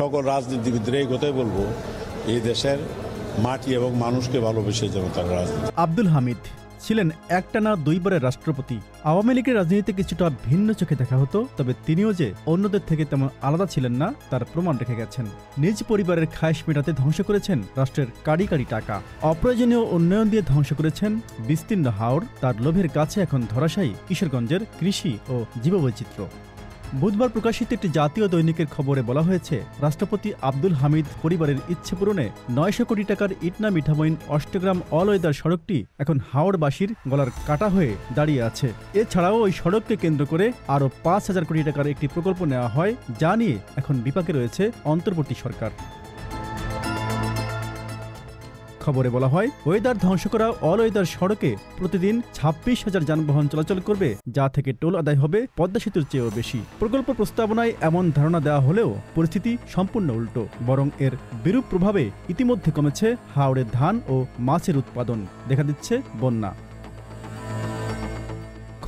সকল রাজনীতিবিদদের এই কথাই বলবো, এই দেশের মাটি এবং মানুষকে ভালোবেসে যেন তার রাজনীতি। আব্দুল হামিদ ছিলেন একটানা দুইবারের রাষ্ট্রপতি। আওয়ামী লীগের রাজনীতিতে কিছুটা ভিন্ন চোখে দেখা হতো, তবে তিনিও যে অন্যদের থেকে তেমন আলাদা ছিলেন না তার প্রমাণ রেখে গেছেন। নিজ পরিবারের খায়েশ মেটাতে ধ্বংস করেছেন রাষ্ট্রের কাড়ি কাড়ি টাকা, অপ্রয়োজনীয় উন্নয়ন দিয়ে ধ্বংস করেছেন বিস্তীর্ণ হাওড়। তার লোভের কাছে এখন ধরাশায়ী কিশোরগঞ্জের কৃষি ও জীববৈচিত্র্য। বুধবার প্রকাশিত একটি জাতীয় দৈনিকের খবরে বলা হয়েছে, রাষ্ট্রপতি আব্দুল হামিদ পরিবারের ইচ্ছে পূরণে 900 কোটি টাকার ইটনা মিঠামইন অষ্টগ্রাম অলওয়েদার সড়কটি এখন হাওড়বাসীর গলার কাটা হয়ে দাঁড়িয়ে আছে। এছাড়াও ওই সড়ককে কেন্দ্র করে আরও 5,000 কোটি টাকার একটি প্রকল্প নেওয়া হয়, যা নিয়ে এখন বিপাকে রয়েছে অন্তর্বর্তী সরকার। খবরে বলা হয়, ওয়েদার ধ্বংস করা অলওয়েদার সড়কে প্রতিদিন 26,000 যানবাহন চলাচল করবে, যা থেকে টোল আদায় হবে পদ্মা সেতুর চেয়েও বেশি। প্রকল্প প্রস্তাবনায় এমন ধারণা দেওয়া হলেও পরিস্থিতি সম্পূর্ণ উল্টো, বরং এর বিরূপ প্রভাবে ইতিমধ্যে কমেছে হাওড়ের ধান ও মাছের উৎপাদন, দেখা দিচ্ছে বন্যা।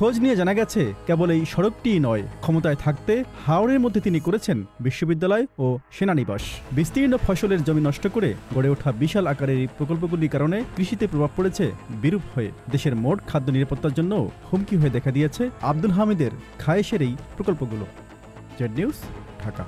খোঁজ নিয়ে জানা গেছে, কেবল এই সড়কটিই নয়, ক্ষমতায় থাকতে হাওড়ের মধ্যে তিনি করেছেন বিশ্ববিদ্যালয় ও সেনানিবাস। বিস্তীর্ণ ফসলের জমি নষ্ট করে গড়ে ওঠা বিশাল আকারের এই প্রকল্পগুলির কারণে কৃষিতে প্রভাব পড়েছে বিরূপ হয়ে। দেশের মোট খাদ্য নিরাপত্তার জন্য হুমকি হয়ে দেখা দিয়েছে আব্দুল হামিদের খায়েশের এই প্রকল্পগুলো। Z news, Dhaka.